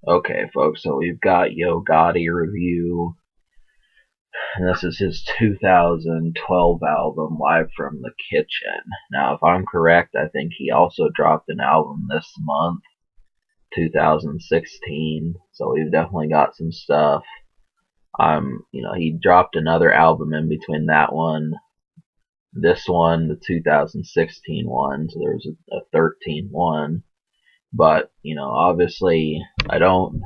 Okay, folks, so we've got Yo Gotti review, and this is his 2012 album, Live from the Kitchen. Now, if I'm correct, I think he also dropped an album this month, 2016, so we've definitely got some stuff. He dropped another album in between that one, this one, the 2016 one, so there's a 13 one. But, obviously, I don't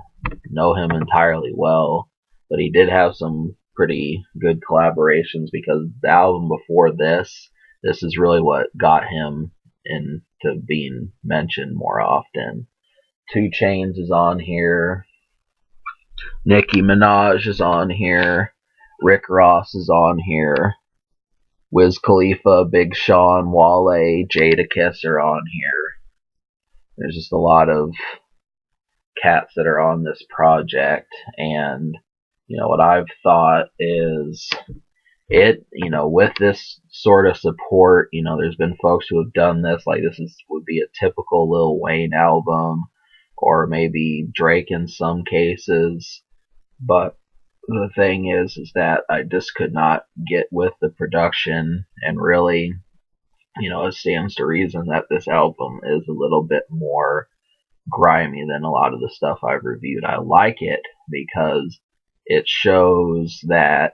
know him entirely well, but he did have some pretty good collaborations because the album before this is really what got him into being mentioned more often. 2 Chainz is on here, Nicki Minaj is on here, Rick Ross is on here, Wiz Khalifa, Big Sean, Wale, Jadakiss are on here. There's just a lot of cats that are on this project, and what I've thought is with this sort of support, there's been folks who have done this, like would be a typical Lil Wayne album, or maybe Drake in some cases. But the thing is that I just could not get with the production, and really, it stands to reason that this album is a little bit more grimy than a lot of the stuff I've reviewed. I like it because it shows that,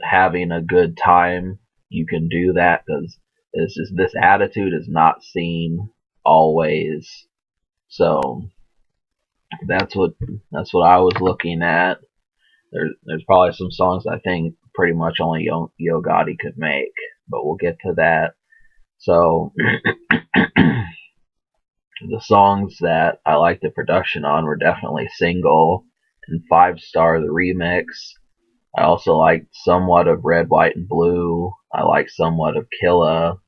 having a good time, you can do that, because this attitude is not seen always. So that's what I was looking at. There's probably some songs I think pretty much only Yo Gotti could make, but we'll get to that. So the songs that I liked the production on were definitely Single and Five Star, the remix. I also liked somewhat of Red, White, and Blue. I liked somewhat of Killa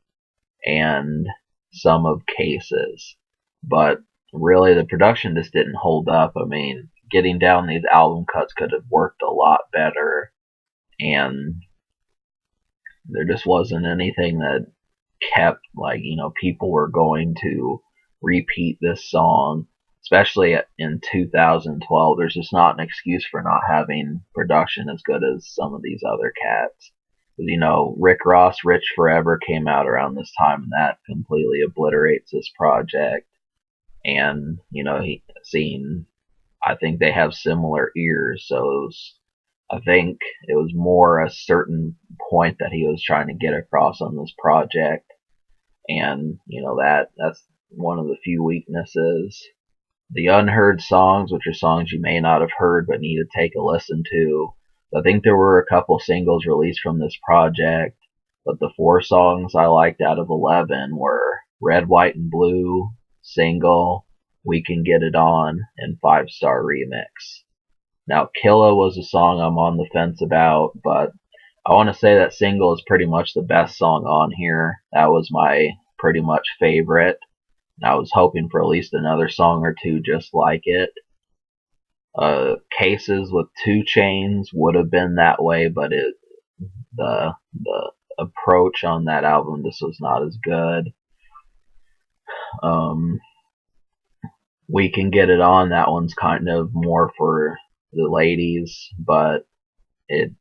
and some of Cases. But really, the production just didn't hold up. I mean, getting down these album cuts could have worked a lot better, and there just wasn't anything that kept, like, people were going to repeat this song, especially in 2012. There's just not an excuse for not having production as good as some of these other cats. Rick Ross, Rich Forever came out around this time, and that completely obliterates this project. And, I think they have similar ears, so I think it was more a certain point that he was trying to get across on this project, and that's one of the few weaknesses. The unheard songs, which are songs you may not have heard but need to take a listen to. I think there were a couple singles released from this project, but the 4 songs I liked out of 11 were Red, White, and Blue, Single, We Can Get It On, and Five Star Remix. Now, Killa was a song I'm on the fence about, but I want to say that Single is pretty much the best song on here. That was my pretty much favorite. I was hoping for at least another song or two just like it. Cases with 2 Chainz would have been that way, but the approach on that album just was not as good. Um, we Can Get It On. That one's kind of more for the ladies, but it's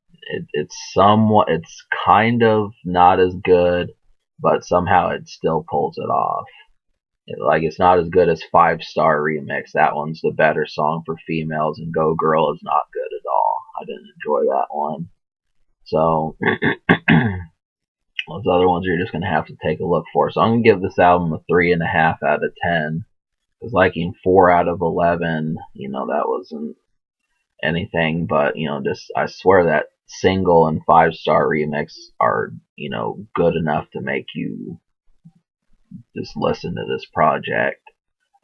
kind of not as good, but somehow it still pulls it off. It's not as good as Five Star Remix. That one's the better song for females, and Go Girl is not good at all. I didn't enjoy that one. So those other ones you're just gonna have to take a look for. So I'm gonna give this album a 3.5 out of 10. Because liking 4 out of 11, that wasn't anything. But just I swear that Single and Five Star Remix are good enough to make you just listen to this project.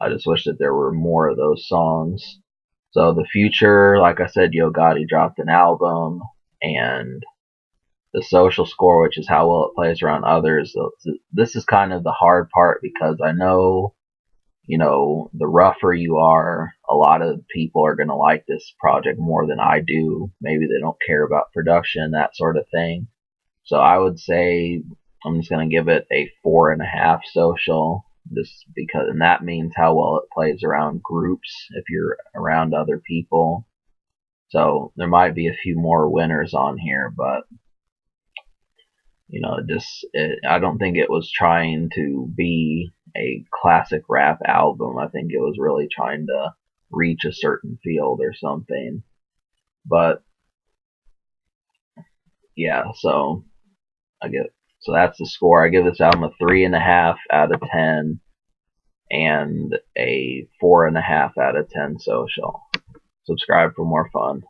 I just wish that there were more of those songs. So the future, like I said, Yo Gotti dropped an album, and the social score, which is how well it plays around others. So this is kind of the hard part, because I know, the rougher you are, a lot of people are going to like this project more than I do. Maybe they don't care about production, that sort of thing. So I would say I'm just going to give it a 4.5 social. just because, and that means how well it plays around groups if you're around other people. So there might be a few more winners on here, but I don't think it was trying to be a classic rap album. I think it was really trying to reach a certain field or something. But yeah, so that's the score. I give this album a 3.5 out of 10 and a 4.5 out of 10 social. Subscribe for more fun.